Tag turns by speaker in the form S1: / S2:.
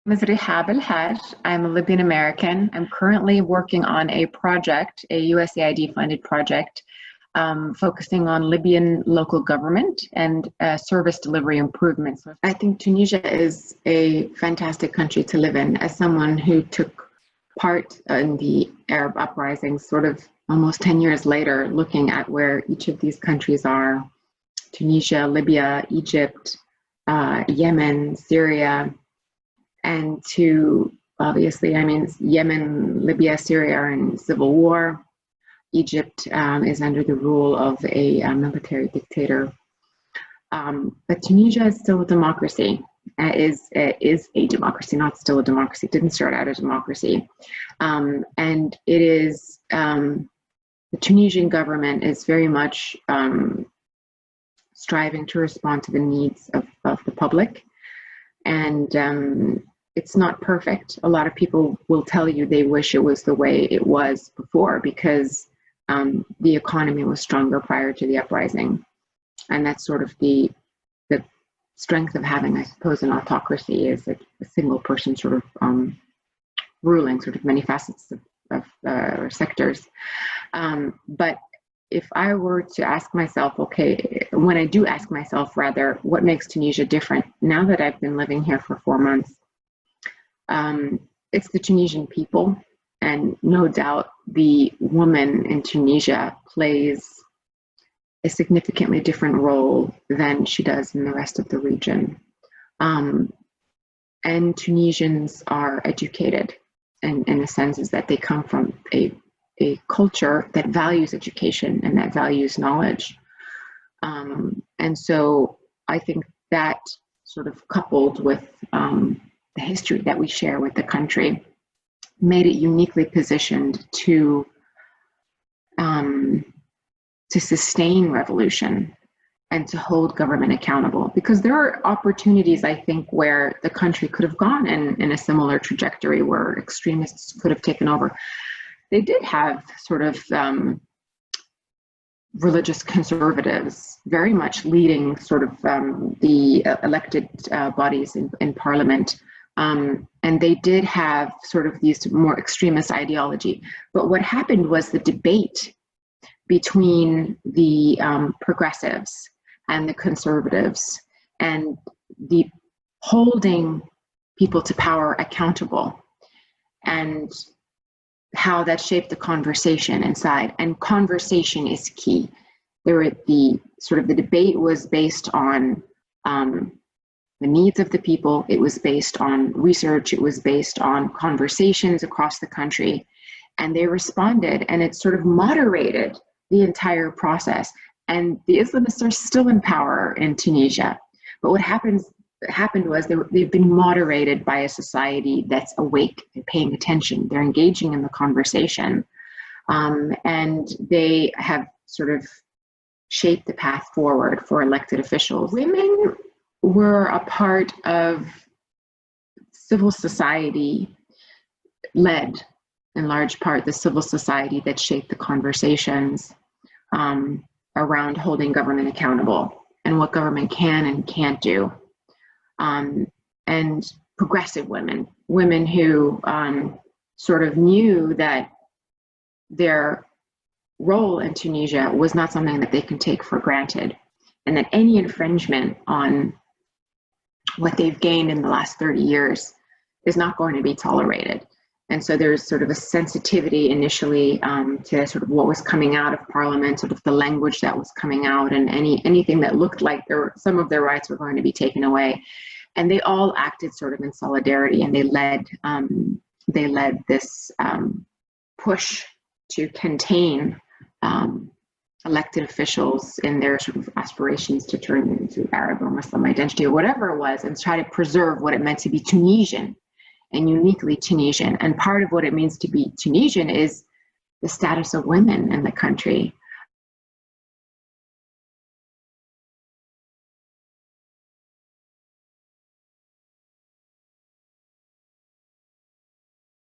S1: Ms. Rihab Al-Haj. I'm a Libyan American. I'm currently working on a project, a USAID funded project, focusing on Libyan local government and service delivery improvements. I think Tunisia is a fantastic country to live in. As someone who took part in the Arab uprisings sort of almost 10 years later, looking at where each of these countries are, Tunisia, Libya, Egypt, Yemen, Syria, and to obviously, Yemen, Libya, Syria are in civil war. Egypt is under the rule of a military dictator. But Tunisia is still a democracy, is a democracy, not still a democracy. It didn't start out as a democracy. And it is, the Tunisian government is very much striving to respond to the needs of the public. And it's not perfect. A lot of people will tell you they wish it was the way it was before because the economy was stronger prior to the uprising. And that's sort of the strength of having, I suppose, an autocracy is a single person sort of ruling sort of many facets of sectors. But if I were to ask myself, okay, when I do ask myself rather, what makes Tunisia different now that I've been living here for 4 months, it's the Tunisian people, and no doubt the woman in Tunisia plays a significantly different role than she does in the rest of the region. And Tunisians are educated, and in the sense is that they come from a culture that values education and that values knowledge. And so I think that sort of coupled with the history that we share with the country made it uniquely positioned to sustain revolution and to hold government accountable. Because there are opportunities, I think, where the country could have gone in a similar trajectory where extremists could have taken over. They did have sort of religious conservatives very much leading sort of the elected bodies in parliament. And they did have sort of these more extremist ideology. But what happened was the debate between the progressives and the conservatives and the holding people to power accountable and how that shaped the conversation inside. And conversation is key. The debate was based on the needs of the people. It was based on research. It was based on conversations across the country. And they responded, and it sort of moderated the entire process. And the Islamists are still in power in Tunisia. But what happened was they've been moderated by a society that's awake, they're paying attention, they're engaging in the conversation. And they have sort of shaped the path forward for elected officials. Women were a part of civil society, led in large part the civil society that shaped the conversations around holding government accountable and what government can and can't do. And progressive women who sort of knew that their role in Tunisia was not something that they can take for granted, and that any infringement on what they've gained in the last 30 years is not going to be tolerated. And so there's sort of a sensitivity initially to sort of what was coming out of parliament, sort of the language that was coming out, and anything that looked like some of their rights were going to be taken away. And they all acted sort of in solidarity, and they led this push to contain elected officials in their sort of aspirations to turn into Arab or Muslim identity or whatever it was, and try to preserve what it meant to be Tunisian and uniquely Tunisian. And part of what it means to be Tunisian is the status of women in the country.